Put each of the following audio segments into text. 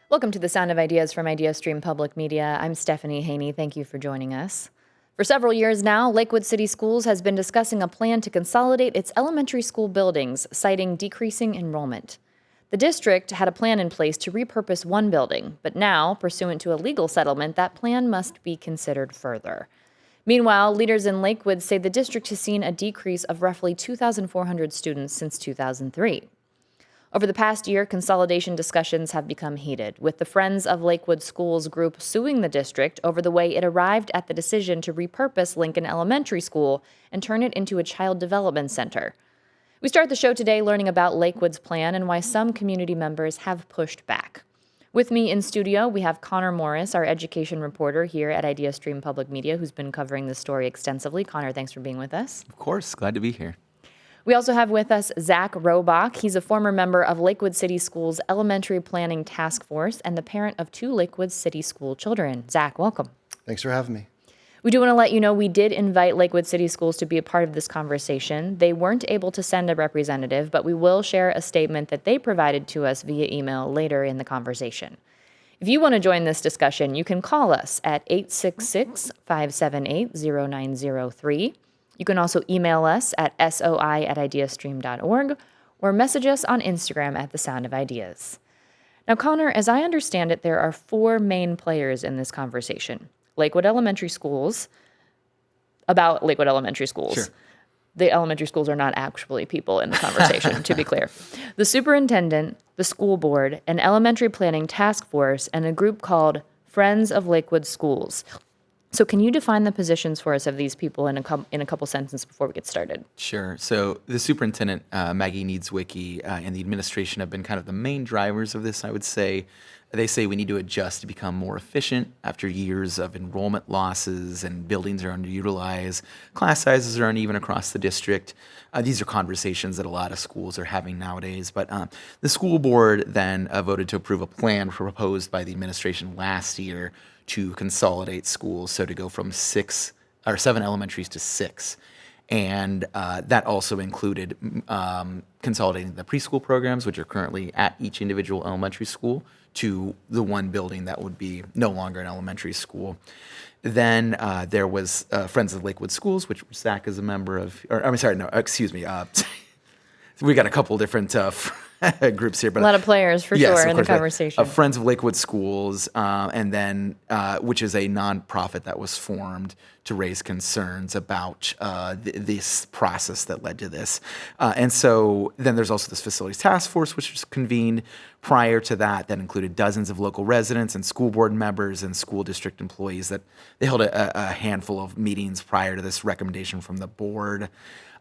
Welcome to the Sound of Ideas from IdeaStream Public Media. I'm Stephanie Haney. Thank you for joining us. For several years now, Lakewood City Schools has been discussing a plan to consolidate its elementary school buildings, citing decreasing enrollment. The district had a plan in place to repurpose one building, but now, pursuant to a legal settlement, that plan must be considered further. Meanwhile, leaders in Lakewood say the district has seen a decrease of roughly 2,400 students since 2003. Over the past year, consolidation discussions have become heated, with the Friends of Lakewood Schools group suing the district over the way it arrived at the decision to repurpose Lincoln Elementary School and turn it into a child development center. We start the show today learning about Lakewood's plan and why some community members have pushed back. With me in studio, we have Connor Morris, our education reporter here at IdeaStream Public Media, who's been covering this story extensively. Connor, thanks for being with us. Of course, glad to be here. We also have with us Zach Robach. He's a former member of Lakewood City Schools Elementary Planning Task Force and the parent of two Lakewood City School children. Zach, welcome. Thanks for having me. We do want to let you know we did invite Lakewood City Schools to be a part of this conversation. They weren't able to send a representative, but we will share a statement that they provided to us via email later in the conversation. If you want to join this discussion, you can call us at 866-578-0903. You can also email us at soi@ideastream.org or message us on Instagram at The Sound of Ideas. Now, Connor, as I understand it, there are four main players in this conversation. Lakewood Elementary Schools, about Lakewood Elementary Schools. Sure. The elementary schools are not actually people in the conversation, to be clear. The superintendent, the school board, an elementary planning task force, and a group called Friends of Lakewood Schools. So can you define the positions for us of these people in a couple sentences before we get started? Sure. So the superintendent, Maggie Niedzwiecki, and the administration have been kind of the main drivers of this, I would say. They say we need to adjust to become more efficient after years of enrollment losses and buildings are underutilized, class sizes are uneven across the district. These are conversations that a lot of schools are having nowadays. But the school board then voted to approve a plan proposed by the administration last year to consolidate schools, so to go from 7 elementaries to 6. And that also included consolidating the preschool programs, which are currently at each individual elementary school, to the one building that would be no longer an elementary school. Then there was Friends of Lakewood Schools, which Zach is a member of, we got a couple different groups here, but A lot of players, for yes, sure, of in the course, but, conversation. Friends of Lakewood Schools, and then which is a nonprofit that was formed to raise concerns about this process that led to this. And so then there's also this facilities task force, which was convened prior to that included dozens of local residents and school board members and school district employees. That they held a handful of meetings prior to this recommendation from the board.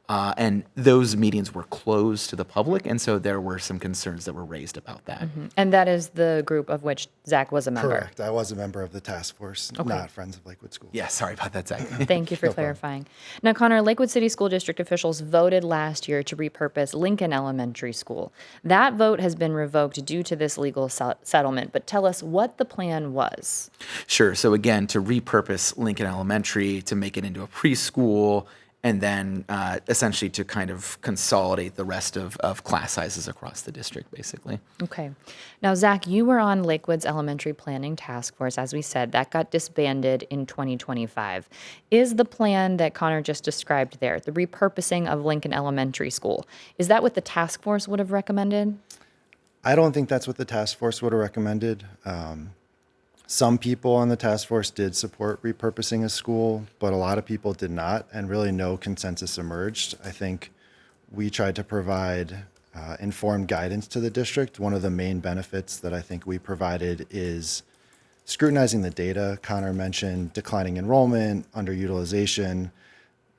And those meetings were closed to the public, and so there were some concerns that were raised about that. Mm-hmm. And that is the group of which Zach was a member. Correct. I was a member of the task force, not Friends of Lakewood Schools. Yeah, sorry about that, Zach. Thank you for clarifying. Now, Connor, Lakewood City School District officials voted last year to repurpose Lincoln Elementary School. That vote has been revoked due to this legal settlement, but tell us what the plan was. Sure. So again, to repurpose Lincoln Elementary to make it into a preschool, and then essentially to kind of consolidate the rest of class sizes across the district, basically. Okay. Now, Zach, you were on Lakewood's Elementary Planning Task Force, as we said. That got disbanded in 2025. Is the plan that Connor just described there, the repurposing of Lincoln Elementary School, is that what the task force would have recommended? I don't think that's what the task force would have recommended. Some people on the task force did support repurposing a school, but a lot of people did not, and really no consensus emerged. I think we tried to provide informed guidance to the district. One of the main benefits that I think we provided is scrutinizing the data. Connor mentioned declining enrollment, underutilization.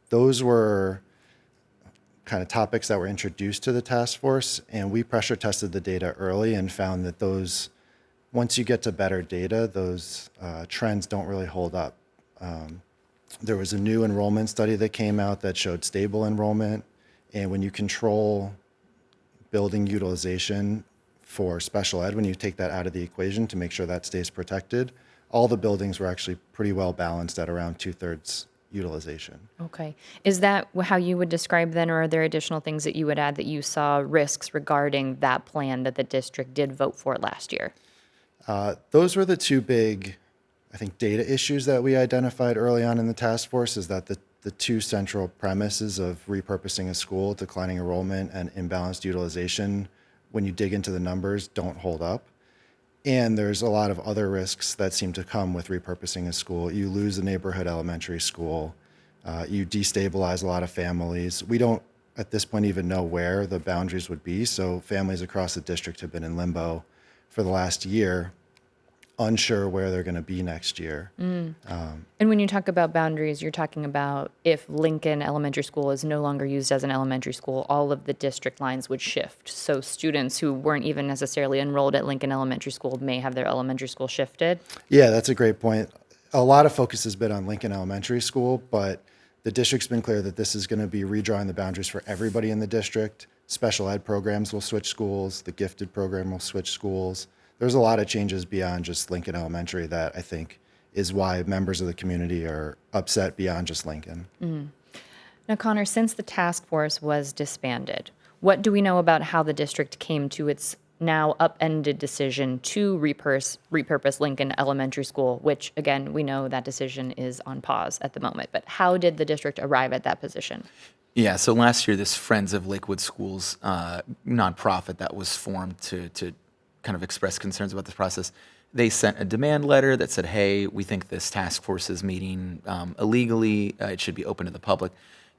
Those were kind of topics that were introduced to the task force, and we pressure tested the data early and found that once you get to better data, those trends don't really hold up. There was a new enrollment study that came out that showed stable enrollment, and when you control building utilization for special ed, when you take that out of the equation to make sure that stays protected, all the buildings were actually pretty well balanced at around 2/3 utilization. Okay. Is that how you would describe then, or are there additional things that you would add that you saw risks regarding that plan that the district did vote for last year? Those were the two big, I think, data issues that we identified early on in the task force, is that the two central premises of repurposing a school, declining enrollment and imbalanced utilization, when you dig into the numbers, don't hold up. And there's a lot of other risks that seem to come with repurposing a school. You lose the neighborhood elementary school. You destabilize a lot of families. We don't, at this point, even know where the boundaries would be. So families across the district have been in limbo for the last year, unsure where they're going to be next year. And when you talk about boundaries, you're talking about if Lincoln Elementary School is no longer used as an elementary school, all of the district lines would shift. So students who weren't even necessarily enrolled at Lincoln Elementary School may have their elementary school shifted. Yeah, that's a great point. A lot of focus has been on Lincoln Elementary School, but the district's been clear that this is going to be redrawing the boundaries for everybody in the district. Special ed programs will switch schools. The gifted program will switch schools. There's a lot of changes beyond just Lincoln Elementary that I think is why members of the community are upset beyond just Lincoln. Now, Connor, since the task force was disbanded, what do we know about how the district came to its now upended decision to repurpose Lincoln Elementary School, which, again, we know that decision is on pause at the moment. But how did the district arrive at that position? Yeah, so last year, this Friends of Lakewood Schools nonprofit that was formed to kind of express concerns about this process, they sent a demand letter that said, hey, we think this task force is meeting illegally. It should be open to the public.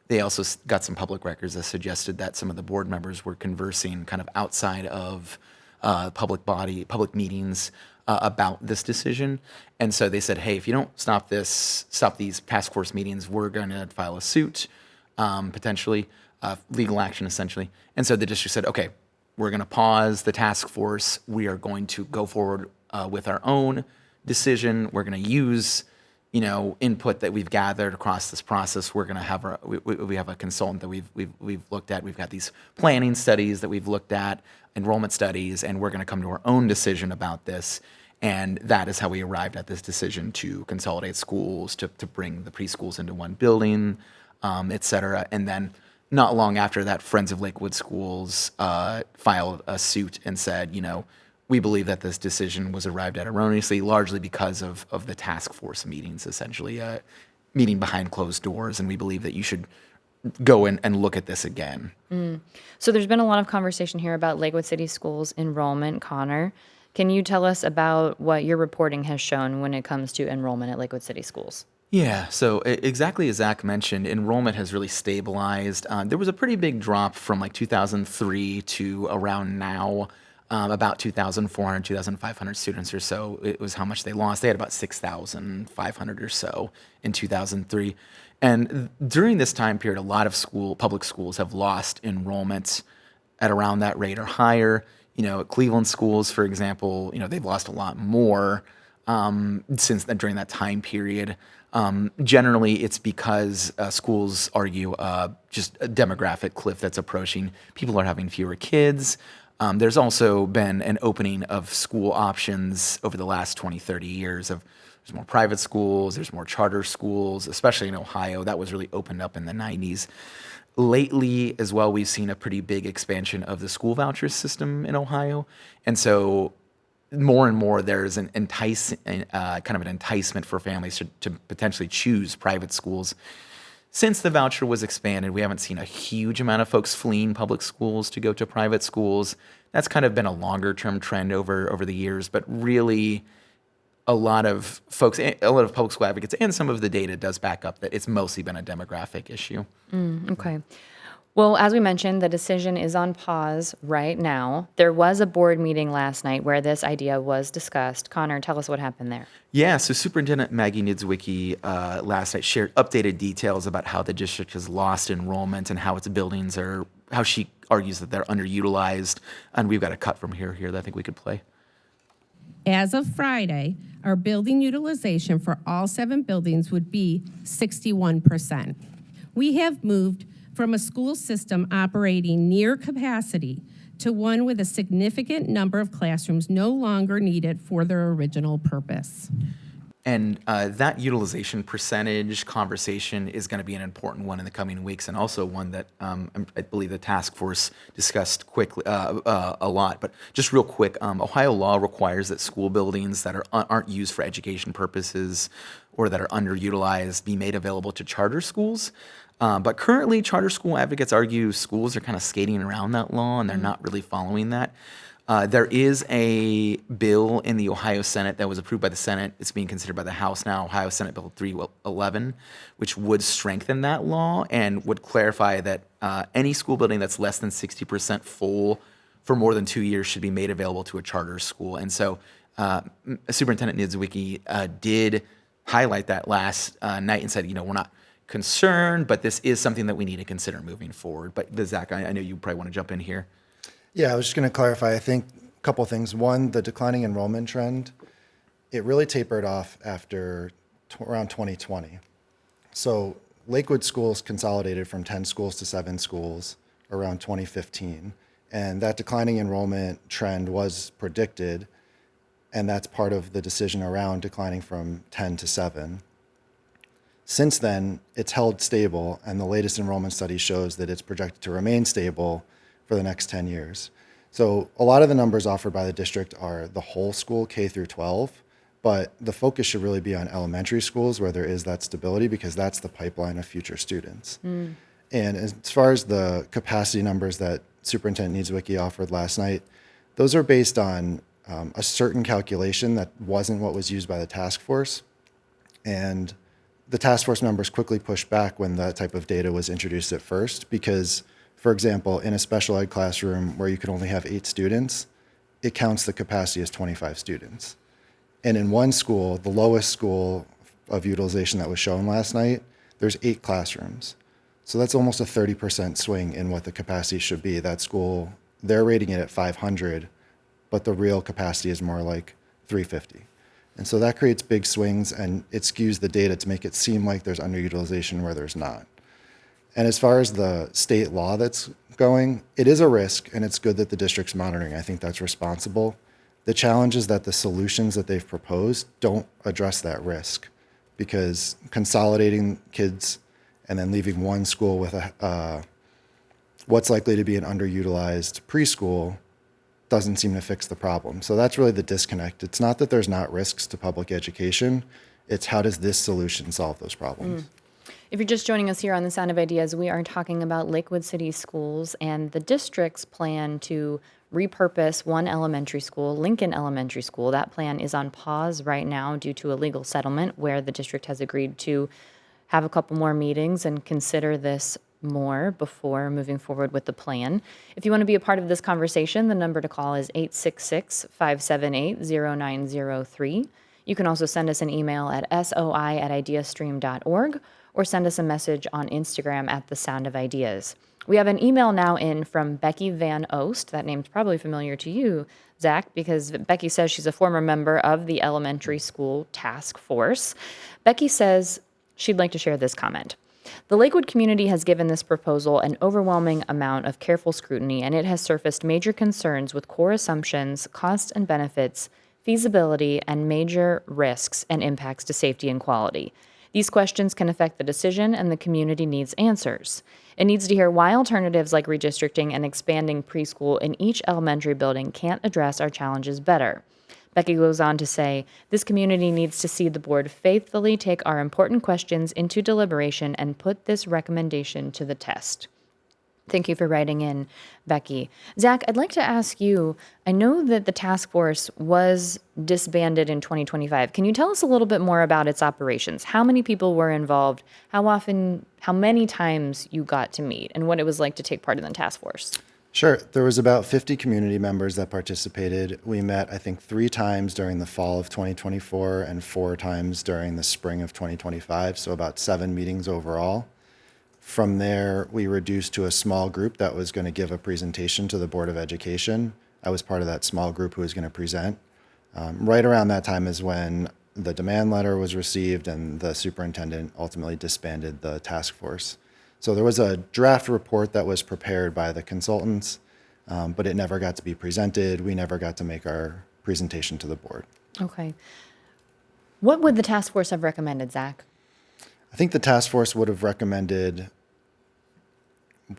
They also got some public records that suggested that some of the board members were conversing kind of outside of public meetings about this decision. And so they said, hey, if you don't stop these task force meetings, we're going to file a suit, potentially, legal action essentially. And so the district said, okay, we're going to pause the task force. We are going to go forward with our own decision. We're going to use, input that we've gathered across this process. We're going to have we have a consultant that we've looked at. We've got these planning studies that we've looked at, enrollment studies, and we're going to come to our own decision about this. And that is how we arrived at this decision to consolidate schools, to bring the preschools into one building, et cetera. And then not long after that, Friends of Lakewood Schools filed a suit and said, we believe that this decision was arrived at erroneously, largely because of the task force meetings, essentially, meeting behind closed doors. And we believe that you should go in and look at this again. So there's been a lot of conversation here about Lakewood City Schools enrollment. Connor, can you tell us about what your reporting has shown when it comes to enrollment at Lakewood City Schools? Yeah, so exactly as Zach mentioned, enrollment has really stabilized. There was a pretty big drop from like 2003 to around now, about 2,400, 2,500 students or so. It was how much they lost. They had about 6,500 or so in 2003. And during this time period, a lot of public schools have lost enrollment at around that rate or higher. At Cleveland schools, for example, they've lost a lot more during that time period. Generally, it's because schools argue just a demographic cliff that's approaching. People are having fewer kids. There's also been an opening of school options over the last 20, 30 years. There's more private schools, there's more charter schools, especially in Ohio. That was really opened up in the 90s. Lately, as well, we've seen a pretty big expansion of the school voucher system in Ohio. And so more and more there's an enticement for families to potentially choose private schools. Since the voucher was expanded, we haven't seen a huge amount of folks fleeing public schools to go to private schools. That's kind of been a longer term trend over the years, but really a lot of public school advocates and some of the data does back up that it's mostly been a demographic issue. Okay. Well, as we mentioned, the decision is on pause right now. There was a board meeting last night where this idea was discussed. Connor, tell us what happened there. Yeah, so Superintendent Maggie Niedzwiecki last night shared updated details about how the district has lost enrollment and how its buildings how she argues that they're underutilized. And we've got a cut from here that I think we could play. As of Friday, our building utilization for all 7 buildings would be 61%. We have moved from a school system operating near capacity to one with a significant number of classrooms no longer needed for their original purpose. And that utilization percentage conversation is going to be an important one in the coming weeks, and also one that I believe the task force discussed quickly a lot. But just real quick, Ohio law requires that school buildings that aren't used for education purposes or that are underutilized be made available to charter schools. But currently, charter school advocates argue schools are kind of skating around that law and they're not really following that. There is a bill in the Ohio Senate that was approved by the Senate. It's being considered by the House now, Ohio Senate Bill 311, which would strengthen that law and would clarify that any school building that's less than 60% full for more than 2 years should be made available to a charter school. And so Superintendent Niedzwiecki did highlight that last night and said, we're not concerned, but this is something that we need to consider moving forward. But Zach, I know you probably want to jump in here. Yeah, I was just going to clarify, I think a couple of things. One, the declining enrollment trend, it really tapered off after around 2020. So Lakewood schools consolidated from 10 schools to 7 schools around 2015. And that declining enrollment trend was predicted, and that's part of the decision around declining from 10 to 7. Since then, it's held stable, and the latest enrollment study shows that it's projected to remain stable for the next 10 years. So a lot of the numbers offered by the district are the whole school, K through 12, but the focus should really be on elementary schools where there is that stability, because that's the pipeline of future students. And as far as the capacity numbers that Superintendent Niedzwiecki offered last night, those are based on a certain calculation that wasn't what was used by the task force. And the task force members quickly pushed back when that type of data was introduced at first, because, for example, in a special ed classroom where you could only have 8 students, it counts the capacity as 25 students. And in one school, the lowest school of utilization that was shown last night, there's 8 classrooms. So that's almost a 30% swing in what the capacity should be. That school, they're rating it at 500, but the real capacity is more like 350. And so that creates big swings, and it skews the data to make it seem like there's underutilization where there's not. And as far as the state law that's going, it is a risk, and it's good that the district's monitoring. I think that's responsible. The challenge is that the solutions that they've proposed don't address that risk, because consolidating kids and then leaving one school with what's likely to be an underutilized preschool doesn't seem to fix the problem. So that's really the disconnect. It's not that there's not risks to public education, it's how does this solution solve those problems? If you're just joining us here on The Sound of Ideas, we are talking about Lakewood City Schools and the district's plan to repurpose one elementary school, Lincoln Elementary School. That plan is on pause right now due to a legal settlement where the district has agreed to have a couple more meetings and consider this more before moving forward with the plan. If you want to be a part of this conversation, the number to call is 866-578-0903. You can also send us an email at soi@ideastream.org or send us a message on Instagram at The Sound of Ideas. We have an email now in from Becky Van Oost. That name's probably familiar to you, Zach, because Becky says she's a former member of the elementary school task force. Becky says she'd like to share this comment. The Lakewood community has given this proposal an overwhelming amount of careful scrutiny, and it has surfaced major concerns with core assumptions, costs and benefits, feasibility, and major risks and impacts to safety and quality. These questions can affect the decision, and the community needs answers. It needs to hear why alternatives like redistricting and expanding preschool in each elementary building can't address our challenges better. Becky goes on to say, this community needs to see the board faithfully take our important questions into deliberation and put this recommendation to the test. Thank you for writing in, Becky. Zach, I'd like to ask you, I know that the task force was disbanded in 2025. Can you tell us a little bit more about its operations? How many people were involved? How often, how many times you got to meet, and what it was like to take part in the task force? Sure. There was about 50 community members that participated. We met, I think, 3 times during the fall of 2024 and 4 times during the spring of 2025, so about 7 meetings overall. From there, we reduced to a small group that was going to give a presentation to the Board of Education. I was part of that small group who was going to present. Right around that time is when the demand letter was received and the superintendent ultimately disbanded the task force. So there was a draft report that was prepared by the consultants, but it never got to be presented. We never got to make our presentation to the board. Okay. What would the task force have recommended, Zach? I think the task force would have recommended,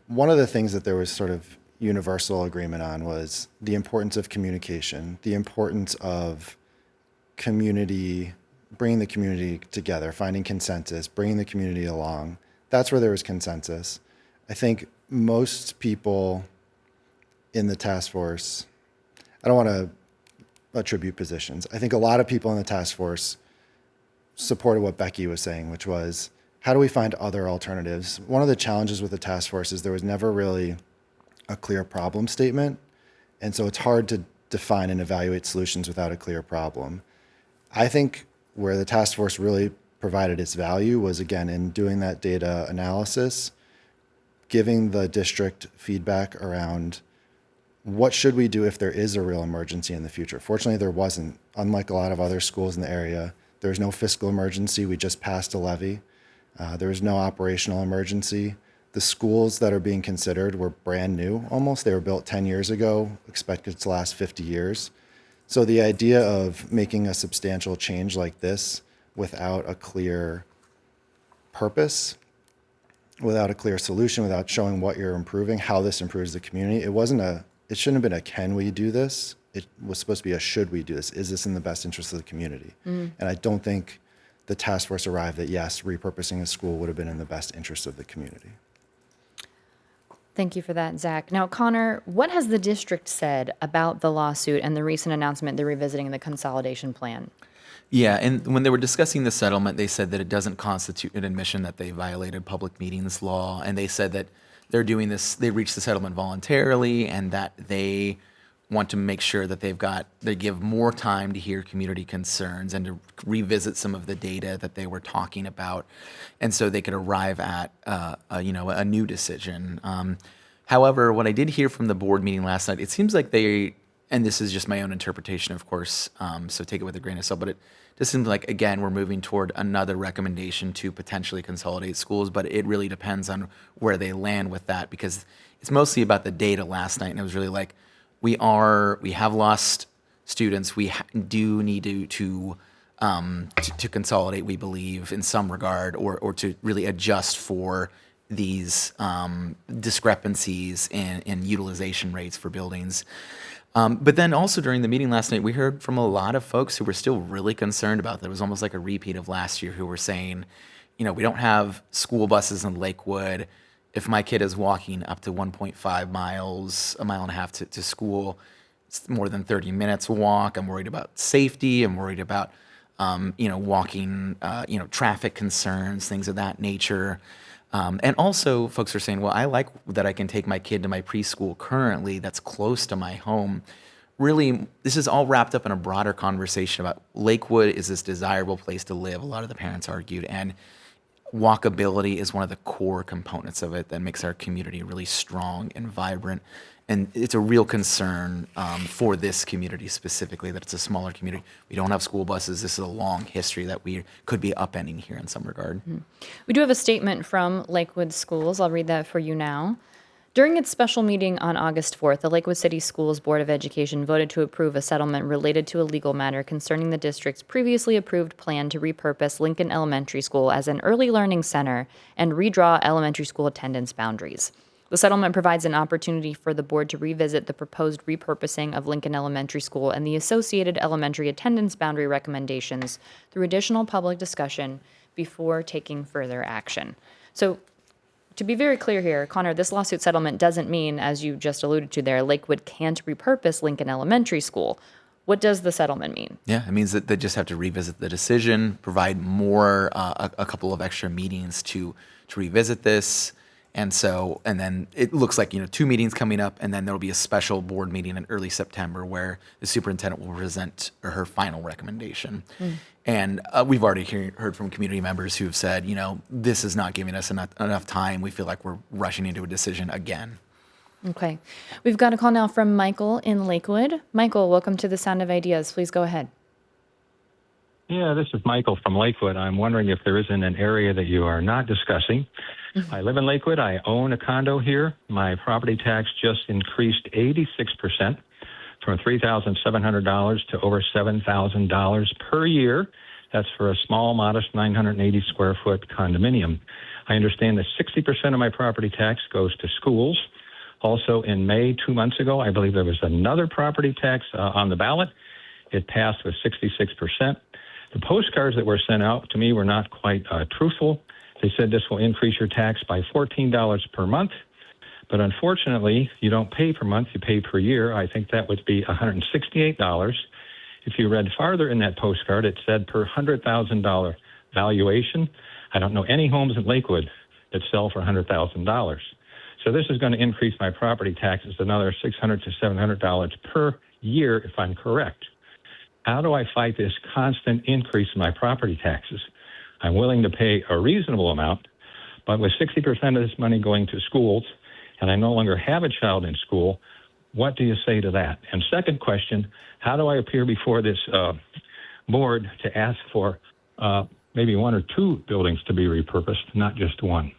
one of the things that there was sort of universal agreement on was the importance of communication, the importance of community, bringing the community together, finding consensus, bringing the community along. That's where there was consensus. I think most people in the task force, I don't want to attribute positions. I think a lot of people in the task force supported what Becky was saying, which was, how do we find other alternatives? One of the challenges with the task force is there was never really a clear problem statement. And so it's hard to define and evaluate solutions without a clear problem. I think where the task force really provided its value was, again, in doing that data analysis, giving the district feedback around what should we do if there is a real emergency in the future. Fortunately, there wasn't. Unlike a lot of other schools in the area, there's no fiscal emergency. We just passed a levy. There was no operational emergency. The schools that are being considered were brand new almost. They were built 10 years ago, expected to last 50 years. So the idea of making a substantial change like this without a clear purpose, without a clear solution, without showing what you're improving, how this improves the community, it shouldn't have been a can we do this? It was supposed to be a should we do this? Is this in the best interest of the community? And I don't think the task force arrived that, yes, repurposing a school would have been in the best interest of the community. Thank you for that, Zach. Now, Connor, what has the district said about the lawsuit and the recent announcement they're revisiting the consolidation plan? Yeah, and when they were discussing the settlement, they said that it doesn't constitute an admission that they violated public meetings law, and they said that they're doing this, they reached the settlement voluntarily, and that they want to make sure that they give more time to hear community concerns and to revisit some of the data that they were talking about, and so they could arrive at a new decision. However, what I did hear from the board meeting last night, it seems like they, and this is just my own interpretation, of course, so take it with a grain of salt, but it just seems like, again, we're moving toward another recommendation to potentially consolidate schools, but it really depends on where they land with that, because it's mostly about the data last night, and it was really like, we have lost students. We do need to consolidate, we believe, in some regard, or to really adjust for these discrepancies in utilization rates for buildings. But then also during the meeting last night, we heard from a lot of folks who were still really concerned about that. It was almost like a repeat of last year, who were saying, we don't have school buses in Lakewood. If my kid is walking up to 1.5 miles, a mile and a half to school, it's more than 30 minutes walk. I'm worried about safety. I'm worried about, walking, traffic concerns, things of that nature. And also folks are saying, well, I like that I can take my kid to my preschool currently that's close to my home. Really, this is all wrapped up in a broader conversation about Lakewood is this desirable place to live, a lot of the parents argued, and walkability is one of the core components of it that makes our community really strong and vibrant. And it's a real concern for this community specifically, that it's a smaller community. We don't have school buses. This is a long history that we could be upending here in some regard. We do have a statement from Lakewood Schools. I'll read that for you now. During its special meeting on August 4th, the Lakewood City Schools Board of Education voted to approve a settlement related to a legal matter concerning the district's previously approved plan to repurpose Lincoln Elementary School as an early learning center and redraw elementary school attendance boundaries. The settlement provides an opportunity for the board to revisit the proposed repurposing of Lincoln Elementary School and the associated elementary attendance boundary recommendations through additional public discussion before taking further action. So, to be very clear here, Connor, this lawsuit settlement doesn't mean, as you just alluded to there, Lakewood can't repurpose Lincoln Elementary School. What does the settlement mean? Yeah, it means that they just have to revisit the decision, provide more, a couple of extra meetings to revisit this. And then it looks like, 2 meetings coming up, and then there'll be a special board meeting in early September where the superintendent will present her final recommendation. And we've already heard from community members who have said, this is not giving us enough time. We feel like we're rushing into a decision again. Okay. We've got a call now from Michael in Lakewood. Michael, welcome to the Sound of Ideas. Please go ahead. Yeah, this is Michael from Lakewood. I'm wondering if there isn't an area that you are not discussing. I live in Lakewood. I own a condo here. My property tax just increased 86% from $3,700 to over $7,000 per year. That's for a small, modest 980 square foot condominium. I understand that 60% of my property tax goes to schools. Also, in May, 2 months ago, I believe there was another property tax on the ballot. It passed with 66%. The postcards that were sent out to me were not quite truthful. They said this will increase your tax by $14 per month. But unfortunately, you don't pay per month, you pay per year. I think that would be $168. If you read farther in that postcard, it said per $100,000 valuation. I don't know any homes in Lakewood that sell for $100,000. So this is going to increase my property taxes another $600 to $700 per year, if I'm correct. How do I fight this constant increase in my property taxes? I'm willing to pay a reasonable amount, but with 60% of this money going to schools, and I no longer have a child in school, what do you say to that? And second question, how do I appear before this board to ask for maybe one or two buildings to be repurposed, not just one?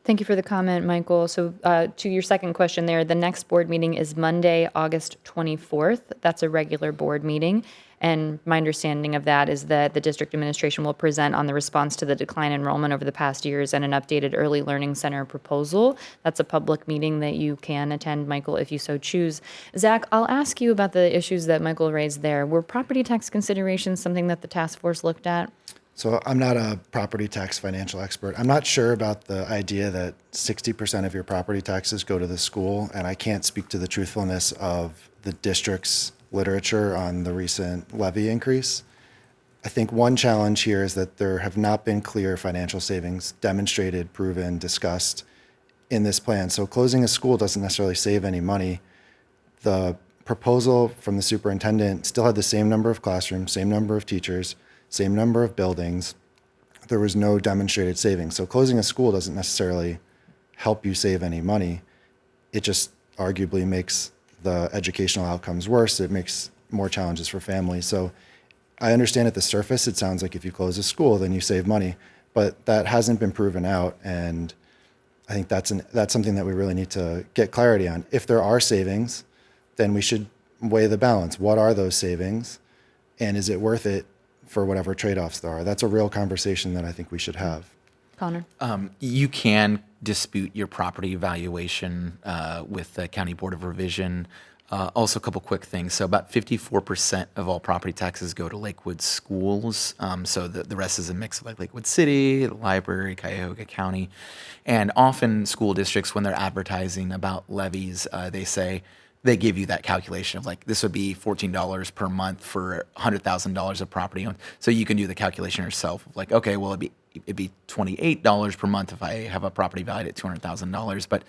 Thank you for the comment, Michael. So to your second question there, the next board meeting is Monday, August 24th. That's a regular board meeting. And my understanding of that is that the district administration will present on the response to the decline in enrollment over the past years and an updated early learning center proposal. That's a public meeting that you can attend, Michael, if you so choose. Zach, I'll ask you about the issues that Michael raised there. Were property tax considerations something that the task force looked at? So I'm not a property tax financial expert. I'm not sure about the idea that 60% of your property taxes go to the school, and I can't speak to the truthfulness of the district's literature on the recent levy increase. I think one challenge here is that there have not been clear financial savings demonstrated, proven, discussed in this plan. So closing a school doesn't necessarily save any money. The proposal from the superintendent still had the same number of classrooms, same number of teachers, same number of buildings. There was no demonstrated savings. So closing a school doesn't necessarily help you save any money. It just arguably makes the educational outcomes worse. It makes more challenges for families. So I understand at the surface, it sounds like if you close a school, then you save money, but that hasn't been proven out. And I think that's something that we really need to get clarity on. If there are savings, then we should weigh the balance. What are those savings? And is it worth it for whatever trade-offs there are? That's a real conversation that I think we should have. Connor? You can dispute your property valuation with the County Board of Revision. Also, a couple quick things. So about 54% of all property taxes go to Lakewood schools. So the rest is a mix of like Lakewood City, the library, Cuyahoga County. And often school districts, when they're advertising about levies, they give you that calculation of like, this would be $14 per month for $100,000 of property owned. So you can do the calculation yourself of like, okay, well, it'd be $28 per month if I have a property valued at $200,000. But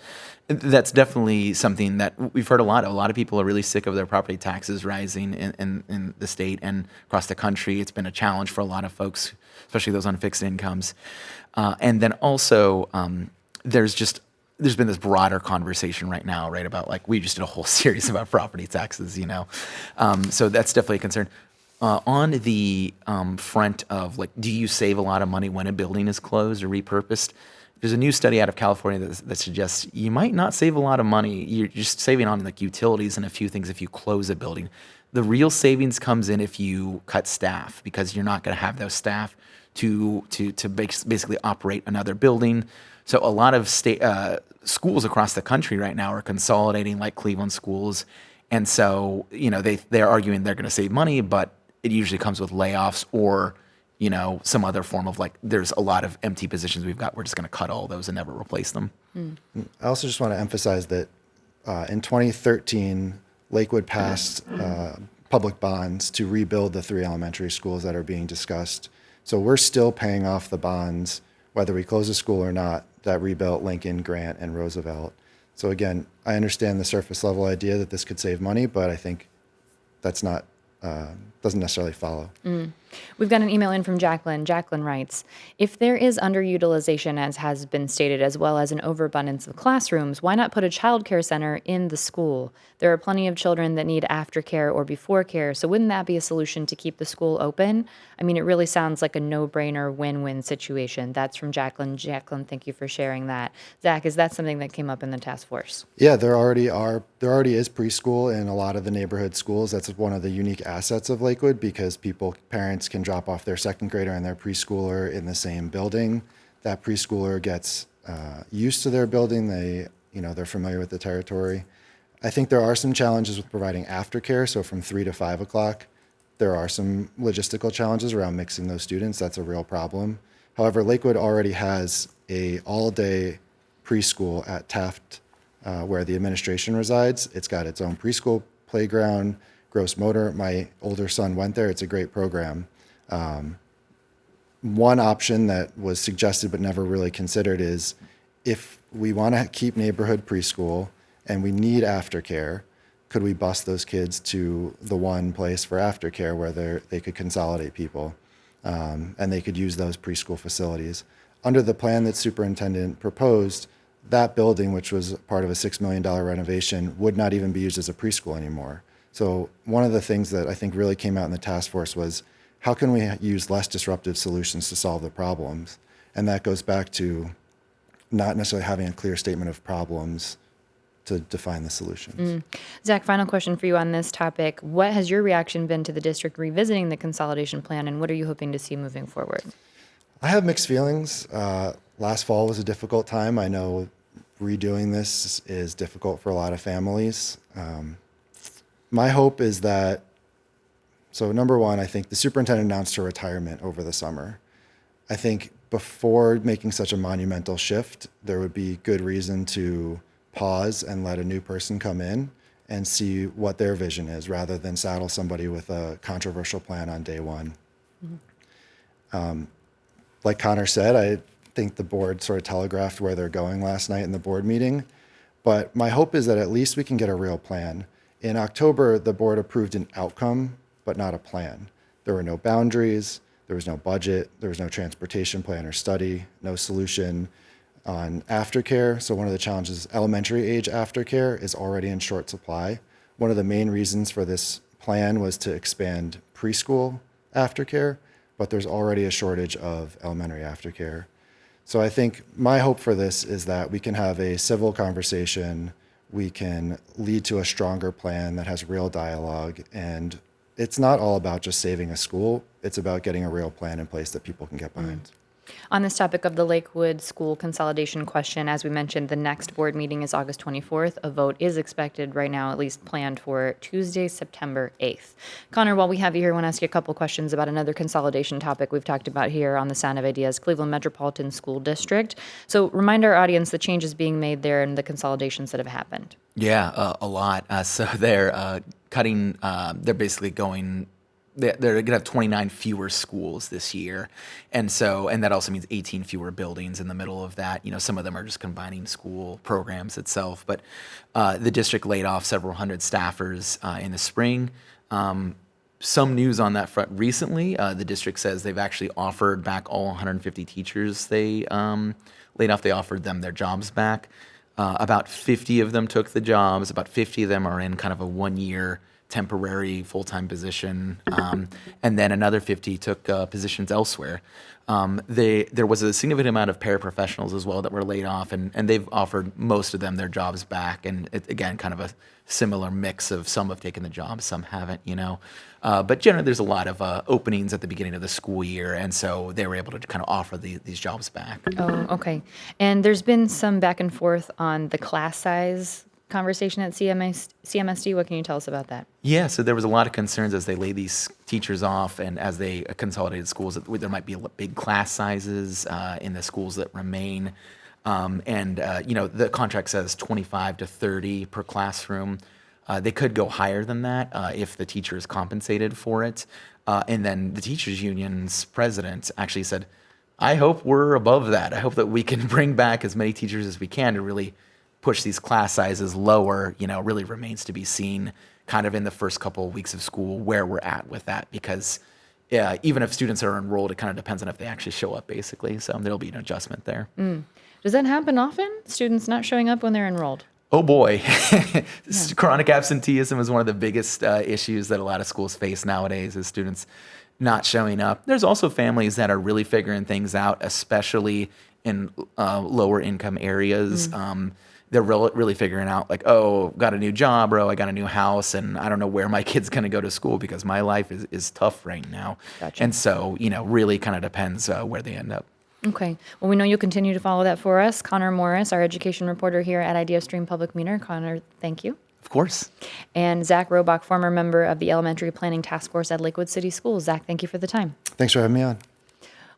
that's definitely something that we've heard a lot of. A lot of people are really sick of their property taxes rising in the state and across the country. It's been a challenge for a lot of folks, especially those on fixed incomes. And then also, there's been this broader conversation right now, right, about like, we just did a whole series about property taxes, so that's definitely a concern. On the front of like, do you save a lot of money when a building is closed or repurposed? There's a new study out of California that suggests you might not save a lot of money. You're just saving on like utilities and a few things if you close a building. The real savings comes in if you cut staff, because you're not going to have those staff to basically operate another building. So a lot of schools across the country right now are consolidating, like Cleveland schools, and so they're arguing they're going to save money, but it usually comes with layoffs or some other form of like, there's a lot of empty positions we've got, we're just going to cut all those and never replace them. I also just want to emphasize that in 2013, Lakewood passed public bonds to rebuild the 3 elementary schools that are being discussed. So we're still paying off the bonds, whether we close a school or not, that rebuilt Lincoln, Grant, and Roosevelt. So again, I understand the surface level idea that this could save money, but I think that's not, doesn't necessarily follow. We've got an email in from Jacqueline. Jacqueline writes, if there is underutilization, as has been stated, as well as an overabundance of classrooms, why not put a child care center in the school? There are plenty of children that need aftercare or before care, so wouldn't that be a solution to keep the school open? I mean, it really sounds like a no-brainer win-win situation. That's from Jacqueline. Jacqueline, thank you for sharing that. Zach, is that something that came up in the task force? Yeah, there already is preschool in a lot of the neighborhood schools. That's one of the unique assets of Lakewood because parents can drop off their second grader and their preschooler in the same building. That preschooler gets used to their building. They're familiar with the territory. I think there are some challenges with providing aftercare. So from 3 to 5 o'clock, there are some logistical challenges around mixing those students. That's a real problem. However, Lakewood already has a all-day preschool at Taft, where the administration resides. It's got its own preschool, playground, gross motor. My older son went there. It's a great program. One option that was suggested but never really considered is if we want to keep neighborhood preschool and we need aftercare, could we bus those kids to the one place for aftercare where they could consolidate people and they could use those preschool facilities? Under the plan that superintendent proposed, that building, which was part of a $6 million renovation, would not even be used as a preschool anymore. So one of the things that I think really came out in the task force was how can we use less disruptive solutions to solve the problems? And that goes back to not necessarily having a clear statement of problems to define the solutions. Zach, final question for you on this topic. What has your reaction been to the district revisiting the consolidation plan, and what are you hoping to see moving forward? I have mixed feelings. Last fall was a difficult time. I know redoing this is difficult for a lot of families. My hope is that, so number one, I think the superintendent announced her retirement over the summer. I think before making such a monumental shift, there would be good reason to pause and let a new person come in and see what their vision is rather than saddle somebody with a controversial plan on day one. Like Connor said, I think the board sort of telegraphed where they're going last night in the board meeting. But my hope is that at least we can get a real plan. In October, the board approved an outcome, but not a plan. There were no boundaries, there was no budget, there was no transportation plan or study, no solution on aftercare. So one of the challenges, elementary age aftercare is already in short supply. One of the main reasons for this plan was to expand preschool aftercare, but there's already a shortage of elementary aftercare. So I think my hope for this is that we can have a civil conversation, we can lead to a stronger plan that has real dialogue, and it's not all about just saving a school, it's about getting a real plan in place that people can get behind. On this topic of the Lakewood school consolidation question, as we mentioned, the next board meeting is August 24th. A vote is expected right now, at least planned for Tuesday, September 8th. Connor, while we have you here, I want to ask you a couple questions about another consolidation topic we've talked about here on the Sound of Ideas, Cleveland Metropolitan School District. So remind our audience the changes being made there and the consolidations that have happened. Yeah, a lot. So they're cutting, they're basically going, they're going to have 29 fewer schools this year. And that also means 18 fewer buildings in the middle of that. You know, some of them are just combining school programs itself. But the district laid off several hundred staffers in the spring. Some news on that front recently. The district says they've actually offered back all 150 teachers they laid off. They offered them their jobs back. About 50 of them took the jobs. About 50 of them are in kind of a one-year temporary full-time position, and then another 50 took positions elsewhere. There was a significant amount of paraprofessionals as well that were laid off, and they've offered most of them their jobs back. And again, kind of a similar mix of some have taken the jobs, some haven't, you know. But generally, there's a lot of openings at the beginning of the school year, and so they were able to kind of offer these jobs back. Oh, okay. And there's been some back and forth on the class size conversation at CMSD. What can you tell us about that? Yeah, so there was a lot of concerns as they laid these teachers off and as they consolidated schools that there might be big class sizes in the schools that remain. The contract says 25 to 30 per classroom. They could go higher than that if the teacher is compensated for it. And then the teachers union's president actually said, I hope we're above that. I hope that we can bring back as many teachers as we can to really push these class sizes lower. You know, really remains to be seen kind of in the first couple of weeks of school where we're at with that, because even if students are enrolled, it kind of depends on if they actually show up, basically. So there'll be an adjustment there. Does that happen often? Students not showing up when they're enrolled? Oh boy, chronic absenteeism is one of the biggest issues that a lot of schools face nowadays, is students not showing up. There's also families that are really figuring things out, especially in lower income areas. they're really figuring out like, oh, got a new job, bro, I got a new house, and I don't know where my kid's going to go to school because my life is tough right now. Gotcha. And so, really kind of depends where they end up. Okay. Well, we know you'll continue to follow that for us. Connor Morris, our education reporter here at IdeaStream Public Meter. Connor, thank you. Of course. And Zach Robach, former member of the Elementary Planning Task Force at Lakewood City Schools. Zach, thank you for the time. Thanks for having me on.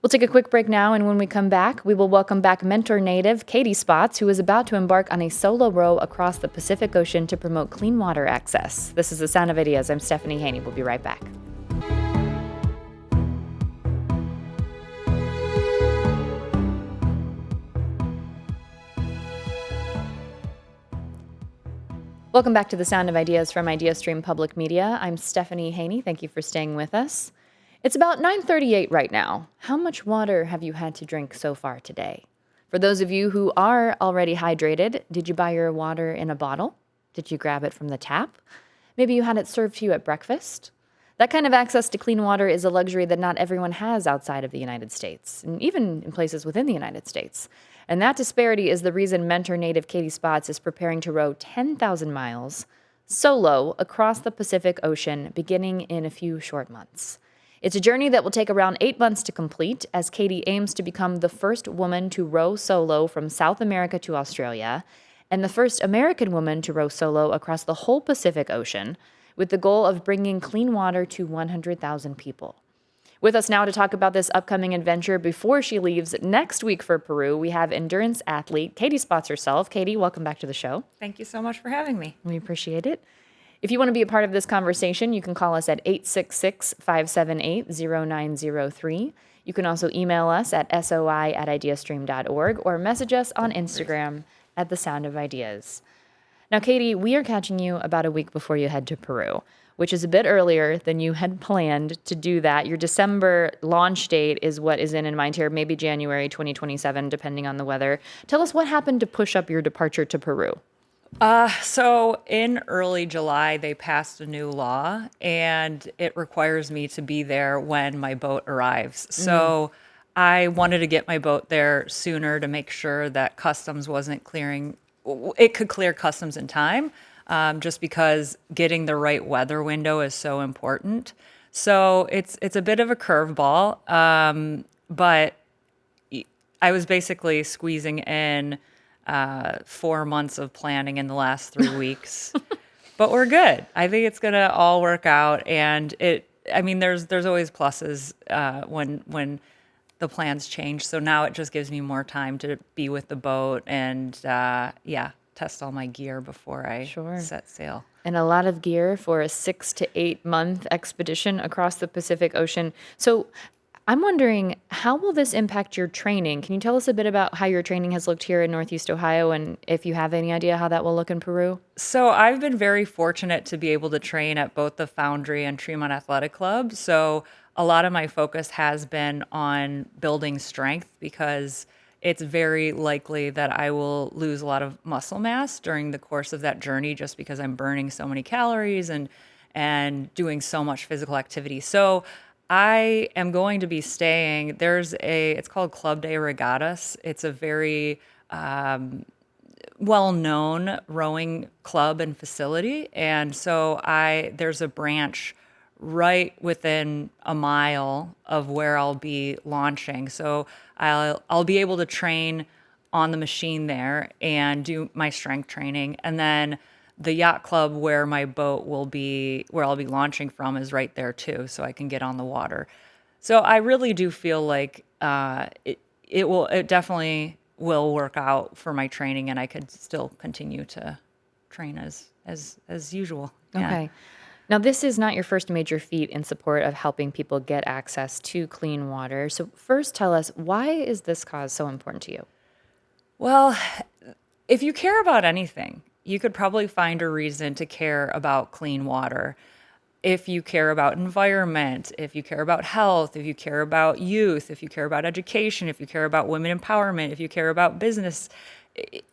We'll take a quick break now, and when we come back, we will welcome back mentor native Katie Spots, who is about to embark on a solo row across the Pacific Ocean to promote clean water access. This is The Sound of Ideas. I'm Stephanie Haney. We'll be right back. Welcome back to The Sound of Ideas from IdeaStream Public Media. I'm Stephanie Haney. Thank you for staying with us. It's about 9:38 right now. How much water have you had to drink so far today? For those of you who are already hydrated, did you buy your water in a bottle? Did you grab it from the tap? Maybe you had it served to you at breakfast? That kind of access to clean water is a luxury that not everyone has outside of the United States, and even in places within the United States. And that disparity is the reason mentor native Katie Spots is preparing to row 10,000 miles solo across the Pacific Ocean beginning in a few short months. It's a journey that will take around 8 months to complete, as Katie aims to become the first woman to row solo from South America to Australia, and the first American woman to row solo across the whole Pacific Ocean, with the goal of bringing clean water to 100,000 people. With us now to talk about this upcoming adventure before she leaves next week for Peru, we have endurance athlete Katie Spots herself. Katie, welcome back to the show. Thank you so much for having me. We appreciate it. If you want to be a part of this conversation, you can call us at 866-578-0903. You can also email us at soi@ideastream.org or message us on Instagram at The Sound of Ideas. Now, Katie, we are catching you about a week before you head to Peru, which is a bit earlier than you had planned to do that. Your December launch date is what is in mind here, maybe January 2027, depending on the weather. Tell us what happened to push up your departure to Peru. So in early July, they passed a new law, and it requires me to be there when my boat arrives. So I wanted to get my boat there sooner to make sure that customs wasn't clearing. It could clear customs in time, just because getting the right weather window is so important. So it's a bit of a curveball, but I was basically squeezing in 4 months of planning in the last 3 weeks, but we're good. I think it's gonna all work out, and there's always pluses when the plans change. So now it just gives me more time to be with the boat and test all my gear before I set sail. And a lot of gear for a 6 to 8 month expedition across the Pacific Ocean. So I'm wondering, how will this impact your training? Can you tell us a bit about how your training has looked here in Northeast Ohio, and if you have any idea how that will look in Peru? So I've been very fortunate to be able to train at both the Foundry and Tremont Athletic Club. So a lot of my focus has been on building strength, because it's very likely that I will lose a lot of muscle mass during the course of that journey, just because I'm burning so many calories and doing so much physical activity. So I am going to be staying. It's called Club de Regatas. It's a very well-known rowing club and facility. And so there's a branch right within a mile of where I'll be launching. So I'll be able to train on the machine there and do my strength training. And then the yacht club where my boat will be, where I'll be launching from, is right there too, so I can get on the water. So I really do feel like it definitely will work out for my training, and I could still continue to train as usual. Yeah. Okay. Now, this is not your first major feat in support of helping people get access to clean water. So first, tell us, why is this cause so important to you? Well, if you care about anything, you could probably find a reason to care about clean water. If you care about environment, if you care about health, if you care about youth, if you care about education, if you care about women empowerment, if you care about business,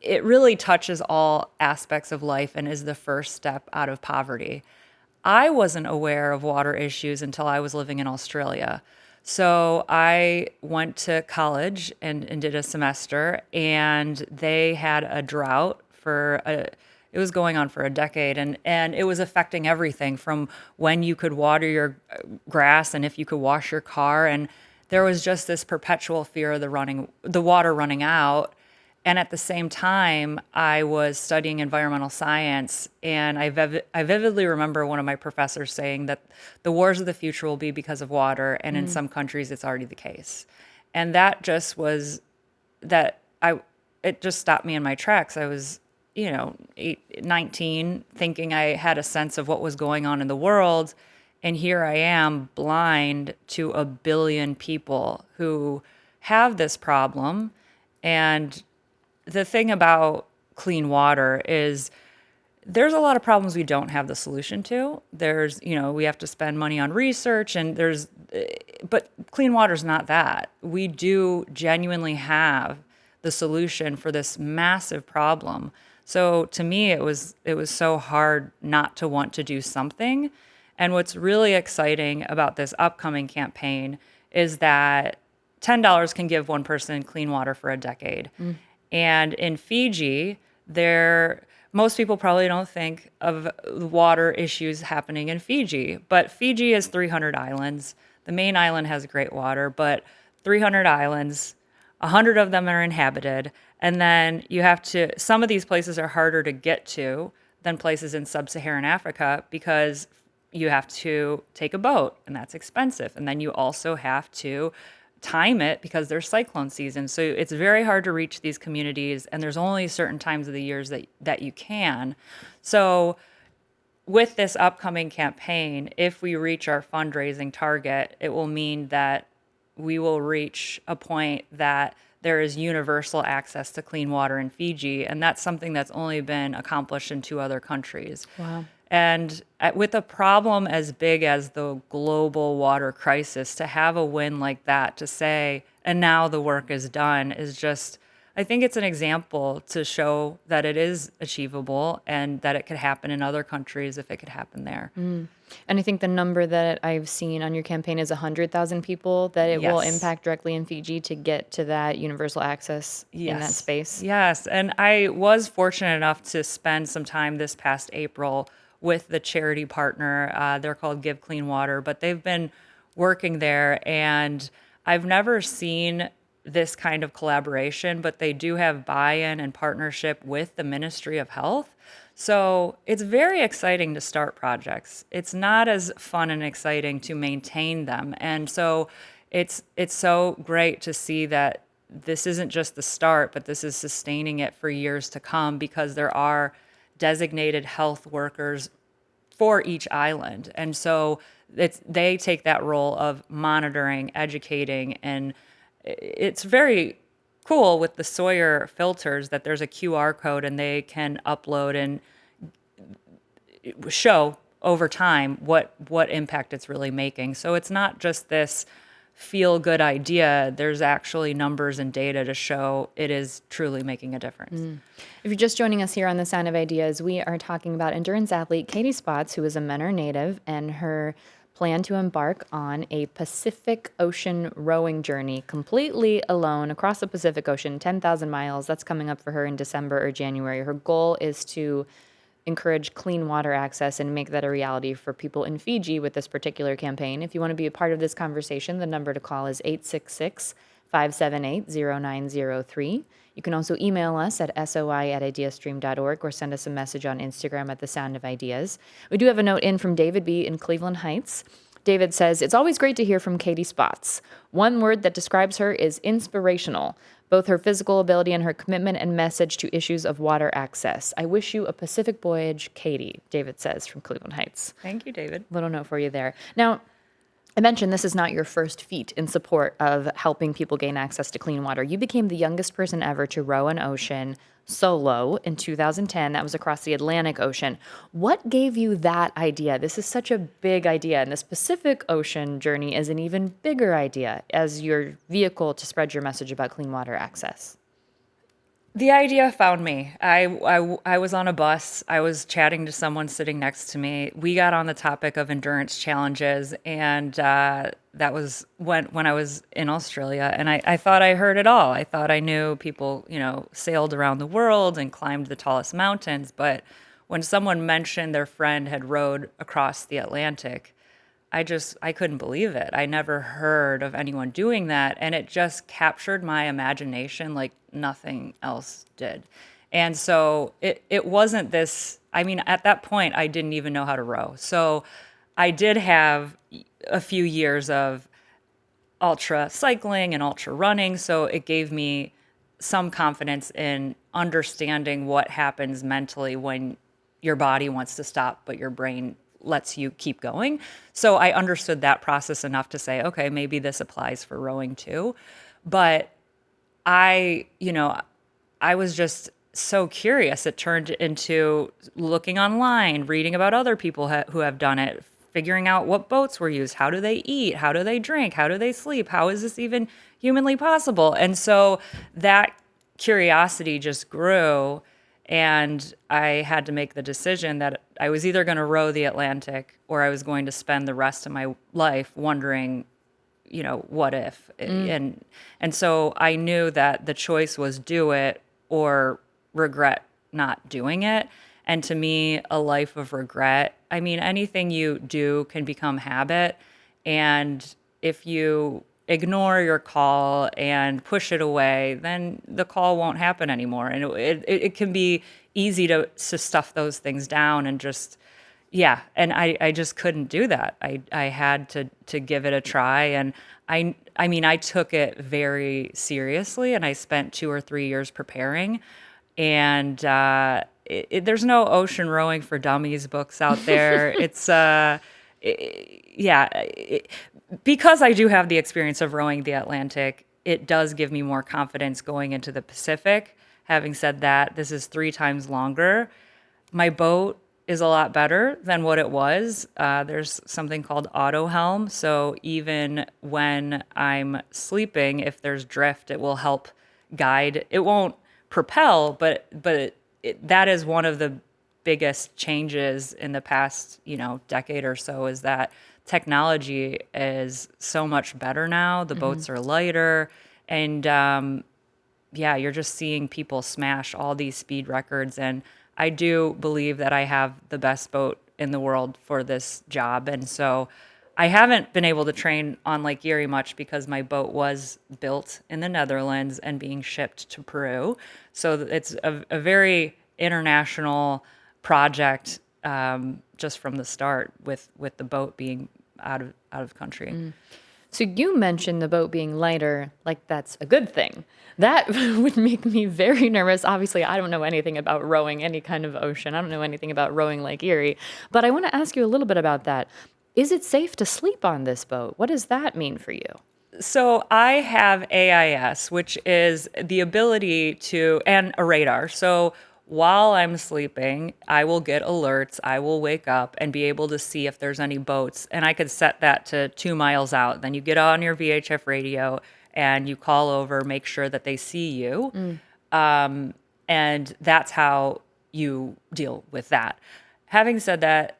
it really touches all aspects of life and is the first step out of poverty. I wasn't aware of water issues until I was living in Australia. So I went to college and did a semester, and they had a drought it was going on for a decade, and it was affecting everything from when you could water your grass and if you could wash your car. And there was just this perpetual fear of the water running out. And at the same time, I was studying environmental science, and I vividly remember one of my professors saying that the wars of the future will be because of water, and in some countries it's already the case. And that just was it just stopped me in my tracks. I was, 19, thinking I had a sense of what was going on in the world, and here I am, blind to a billion people who have this problem. And the thing about clean water is there's a lot of problems we don't have the solution to. There's, we have to spend money on research, and but clean water is not that. We do genuinely have the solution for this massive problem. So to me, it was so hard not to want to do something. And what's really exciting about this upcoming campaign is that $10 can give one person clean water for a decade. And in Fiji, most people probably don't think of water issues happening in Fiji, but Fiji is 300 islands. The main island has great water, but 300 islands, 100 of them are inhabited. And then some of these places are harder to get to than places in sub-Saharan Africa because you have to take a boat, and that's expensive. And then you also have to time it because there's cyclone season. So it's very hard to reach these communities, and there's only certain times of the years that you can. So with this upcoming campaign, if we reach our fundraising target, it will mean that we will reach a point that there is universal access to clean water in Fiji, and that's something that's only been accomplished in 2 other countries. Wow. And with a problem as big as the global water crisis, to have a win like that, to say, and now the work is done, is just, I think it's an example to show that it is achievable and that it could happen in other countries if it could happen there. And I think the number that I've seen on your campaign is 100,000 people that it will Yes. impact directly in Fiji to get to that universal access in that space. Yes. And I was fortunate enough to spend some time this past April with the charity partner. They're called Give Clean Water, but they've been working there, and I've never seen this kind of collaboration, but they do have buy-in and partnership with the Ministry of Health. So it's very exciting to start projects. It's not as fun and exciting to maintain them. And so it's so great to see that this isn't just the start, but this is sustaining it for years to come, because there are designated health workers for each island. And so they take that role of monitoring, educating, and it's very cool with the Sawyer filters that there's a QR code and they can upload and show over time what impact it's really making. So it's not just this feel-good idea. There's actually numbers and data to show it is truly making a difference. If you're just joining us here on The Sound of Ideas, we are talking about endurance athlete Katie Spotts, who is a Menor native, and her plan to embark on a Pacific Ocean rowing journey completely alone across the Pacific Ocean, 10,000 miles. That's coming up for her in December or January. Her goal is to encourage clean water access and make that a reality for people in Fiji with this particular campaign. If you want to be a part of this conversation, the number to call is 866-578-0903. You can also email us at soi@ideastream.org or send us a message on Instagram at The Sound of Ideas. We do have a note in from David B. in Cleveland Heights. David says, it's always great to hear from Katie Spotts. One word that describes her is inspirational, both her physical ability and her commitment and message to issues of water access. I wish you a Pacific voyage, Katie, David says from Cleveland Heights. Thank you, David. Little note for you there. Now, I mentioned this is not your first feat in support of helping people gain access to clean water. You became the youngest person ever to row an ocean solo in 2010. That was across the Atlantic Ocean. What gave you that idea? This is such a big idea, and this Pacific Ocean journey is an even bigger idea as your vehicle to spread your message about clean water access. The idea found me. I was on a bus. I was chatting to someone sitting next to me. We got on the topic of endurance challenges, and that was when I was in Australia. And I thought I heard it all. I thought I knew people, sailed around the world and climbed the tallest mountains. But when someone mentioned their friend had rowed across the Atlantic, I couldn't believe it. I never heard of anyone doing that. And it just captured my imagination like nothing else did. And so it wasn't this, I mean, at that point, I didn't even know how to row. So I did have a few years of ultra cycling and ultra running. So it gave me some confidence in understanding what happens mentally when your body wants to stop, but your brain lets you keep going. So I understood that process enough to say, okay, maybe this applies for rowing too. But I was just so curious. It turned into looking online, reading about other people who have done it, figuring out what boats were used, how do they eat, how do they drink, how do they sleep, how is this even humanly possible? And so that curiosity just grew. And I had to make the decision that I was either going to row the Atlantic or I was going to spend the rest of my life wondering, what if? And so I knew that the choice was do it or regret not doing it. And to me, a life of regret, I mean, anything you do can become habit. And if you ignore your call and push it away, then the call won't happen anymore. And it can be easy to stuff those things down and just, yeah. And I just couldn't do that. I had to give it a try. And I mean, I took it very seriously and I spent 2 or 3 years preparing. And there's no Ocean Rowing for Dummies books out there. It's, because I do have the experience of rowing the Atlantic, it does give me more confidence going into the Pacific. Having said that, this is 3 times longer. My boat is a lot better than what it was. There's something called auto helm. So even when I'm sleeping, if there's drift, it will help guide. It won't propel, but that is one of the biggest changes in the past, decade or so, is that technology is so much better now. The boats are lighter, and you're just seeing people smash all these speed records. And I do believe that I have the best boat in the world for this job. And so I haven't been able to train on Lake Erie much because my boat was built in the Netherlands and being shipped to Peru. So it's a very international project, just from the start, with the boat being out of country. So you mentioned the boat being lighter, like that's a good thing. That would make me very nervous. Obviously, I don't know anything about rowing any kind of ocean. I don't know anything about rowing Lake Erie. But I want to ask you a little bit about that. Is it safe to sleep on this boat? What does that mean for you? So I have AIS, which is the ability to, and a radar. So while I'm sleeping, I will get alerts. I will wake up and be able to see if there's any boats. And I could set that to 2 miles out. Then you get on your VHF radio and you call over, make sure that they see you. And that's how you deal with that. Having said that,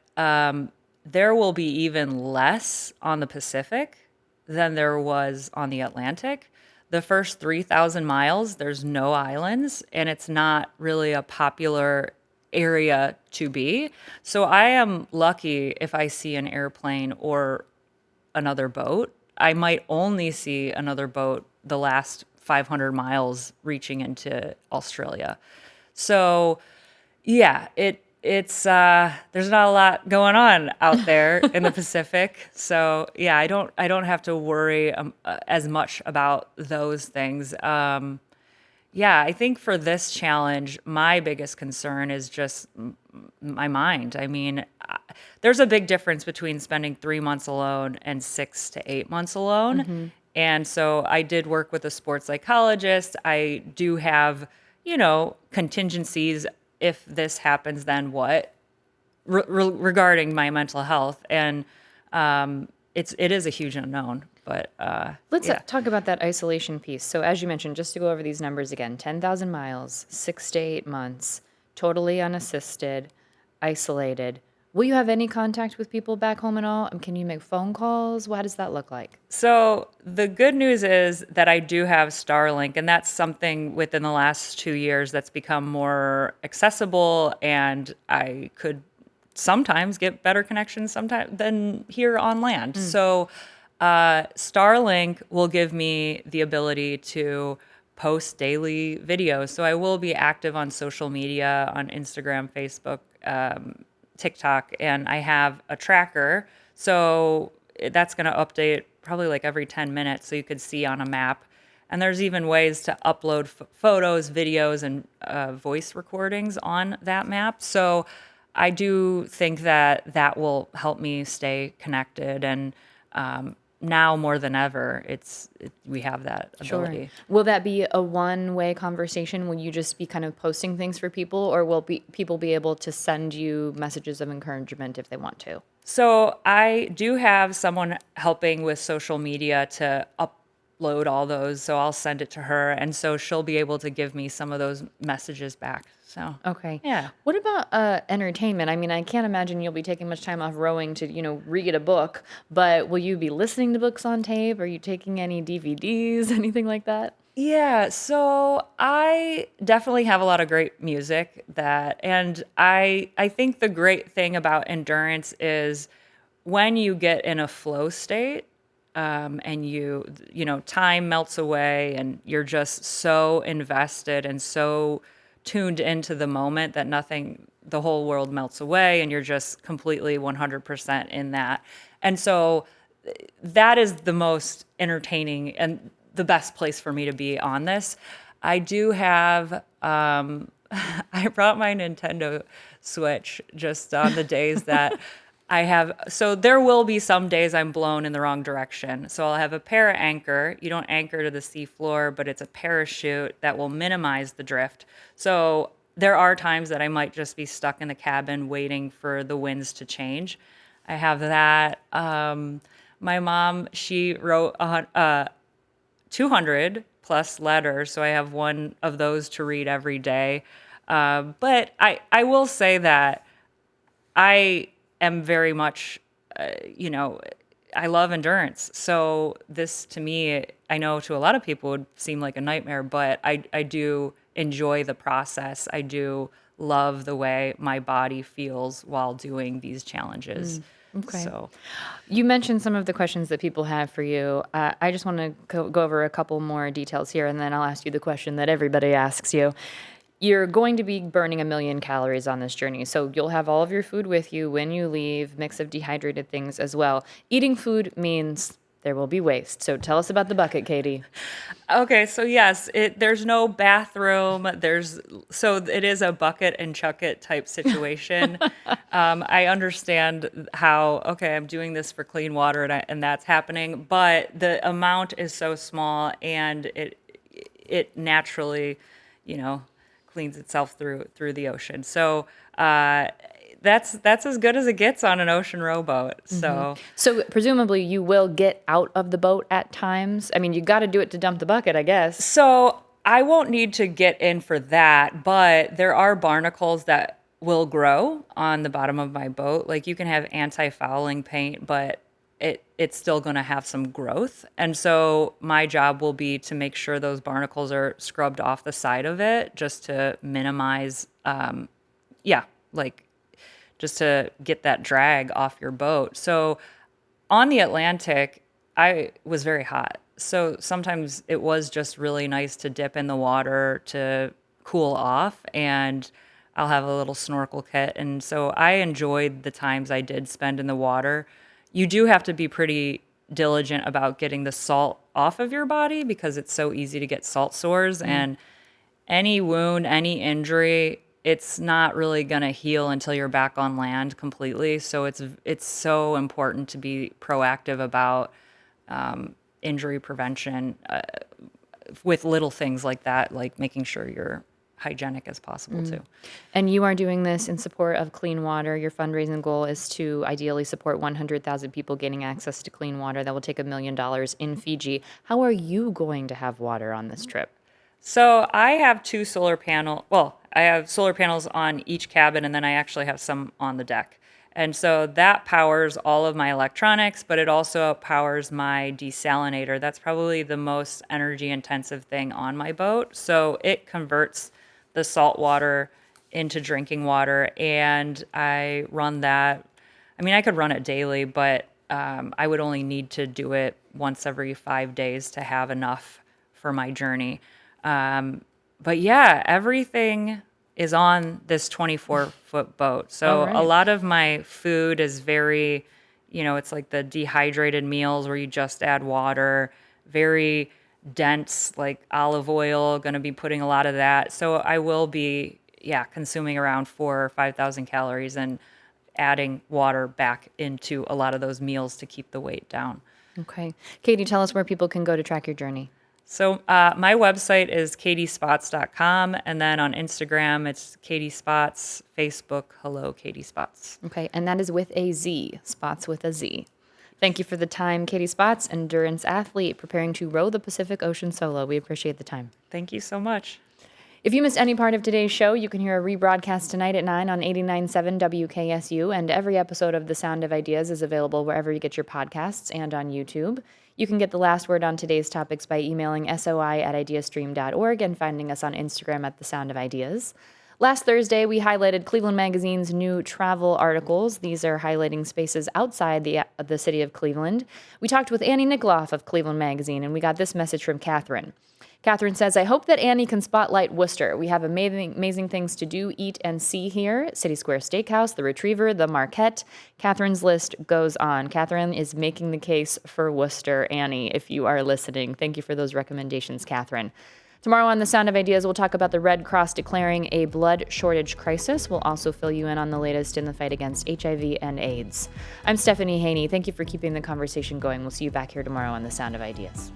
there will be even less on the Pacific than there was on the Atlantic. The first 3,000 miles, there's no islands, and it's not really a popular area to be. So I am lucky if I see an airplane or another boat. I might only see another boat the last 500 miles reaching into Australia. So yeah, it's there's not a lot going on out there in the Pacific. So yeah, I don't have to worry as much about those things. I think for this challenge, my biggest concern is just my mind. I mean, there's a big difference between spending 3 months alone and 6 to 8 months alone. And so I did work with a sports psychologist. I do have, contingencies. If this happens, then what? Regarding my mental health, and it is a huge unknown. But Let's yeah. talk about that isolation piece. So, as you mentioned, just to go over these numbers again, 10,000 miles, 6 to 8 months, totally unassisted, isolated. Will you have any contact with people back home at all? Can you make phone calls? What does that look like? So the good news is that I do have Starlink, and that's something within the last 2 years that's become more accessible, and I could sometimes get better connections sometimes than here on land. So Starlink will give me the ability to post daily videos. So I will be active on social media, on Instagram, Facebook, TikTok, and I have a tracker. So that's going to update probably like every 10 minutes so you could see on a map. And there's even ways to upload photos, videos, and voice recordings on that map. So I do think that that will help me stay connected. And now more than ever, we have that ability. Will that be a one-way conversation? Will you just be kind of posting things for people, or will people be able to send you messages of encouragement if they want to? So I do have someone helping with social media to upload all those. So I'll send it to her, and so she'll be able to give me some of those messages back. So Okay. yeah. What about entertainment? I mean, I can't imagine you'll be taking much time off rowing to, read a book, but will you be listening to books on tape? Are you taking any DVDs, anything like that? Yeah, so I definitely have a lot of great music and I think the great thing about endurance is when you get in a flow state, and time melts away and you're just so invested and so tuned into the moment that the whole world melts away and you're just completely 100% in that. And so that is the most entertaining and the best place for me to be on this. I do have, I brought my Nintendo Switch just on the days that so there will be some days I'm blown in the wrong direction. So I'll have a para anchor. You don't anchor to the seafloor, but it's a parachute that will minimize the drift. So there are times that I might just be stuck in the cabin waiting for the winds to change. I have that. My mom, she wrote 200 plus letters, so I have one of those to read every day. But I will say that I am very much, I love endurance. So this to me, I know to a lot of people would seem like a nightmare, but I do enjoy the process. I do love the way my body feels while doing these challenges. Okay. So You mentioned some of the questions that people have for you. I just want to go over a couple more details here, and then I'll ask you the question that everybody asks you. You're going to be burning 1 million calories on this journey, so you'll have all of your food with you when you leave, mix of dehydrated things as well. Eating food means there will be waste. So tell us about the bucket, Katie. Okay, so yes, there's no bathroom. So it is a bucket and chuck it type situation. I understand how, okay, I'm doing this for clean water and that's happening, but the amount is so small and it naturally, cleans itself through the ocean. So that's as good as it gets on an ocean rowboat. So So presumably you will get out of the boat at times. I mean, you got to do it to dump the bucket, I guess. So I won't need to get in for that, but there are barnacles that will grow on the bottom of my boat. Like you can have anti-fouling paint, but it's still going to have some growth. And so my job will be to make sure those barnacles are scrubbed off the side of it just to minimize, just to get that drag off your boat. So on the Atlantic, I was very hot. So sometimes it was just really nice to dip in the water to cool off, and I'll have a little snorkel kit. And so I enjoyed the times I did spend in the water. You do have to be pretty diligent about getting the salt off of your body because it's so easy to get salt sores, and any wound, any injury, it's not really going to heal until you're back on land completely. So it's so important to be proactive about injury prevention with little things like that, like making sure you're hygienic as possible too. And you are doing this in support of clean water. Your fundraising goal is to ideally support 100,000 people gaining access to clean water. That will take $1 million in Fiji. How are you going to have water on this trip? So I have two solar panel. Well, I have solar panels on each cabin, and then I actually have some on the deck. And so that powers all of my electronics, but it also powers my desalinator. That's probably the most energy intensive thing on my boat. So it converts the salt water into drinking water, and I run that. I mean, I could run it daily, but I would only need to do it once every 5 days to have enough for my journey. But yeah, everything is on this 24-foot boat. So All right. a lot of my food is very, it's like the dehydrated meals where you just add water, very dense, like olive oil, going to be putting a lot of that. So I will be, consuming around 4,000 or 5,000 calories and adding water back into a lot of those meals to keep the weight down. Okay. Katie, tell us where people can go to track your journey. So my website is katiespots.com, and then on Instagram, it's Katie Spots, Facebook, hello, Katie Spots. Okay. And that is with a Z, Spots with a Z. Thank you for the time, Katie Spots, endurance athlete preparing to row the Pacific Ocean solo. We appreciate the time. Thank you so much. If you missed any part of today's show, you can hear a rebroadcast tonight at 9 on 89.7 WKSU, and every episode of The Sound of Ideas is available wherever you get your podcasts and on YouTube. You can get the last word on today's topics by emailing soi@ideastream.org and finding us on Instagram at The Sound of Ideas. Last Thursday, we highlighted Cleveland Magazine's new travel articles. These are highlighting spaces outside the city of Cleveland. We talked with Annie Nickloff of Cleveland Magazine, and we got this message from Catherine. Catherine says, I hope that Annie can spotlight Worcester. We have amazing things to do, eat, and see here. City Square Steakhouse, the Retriever, the Marquette. Catherine's list goes on. Catherine is making the case for Worcester. Annie, if you are listening, thank you for those recommendations, Catherine. Tomorrow on The Sound of Ideas, we'll talk about the Red Cross declaring a blood shortage crisis. We'll also fill you in on the latest in the fight against HIV and AIDS. I'm Stephanie Haney. Thank you for keeping the conversation going. We'll see you back here tomorrow on The Sound of Ideas.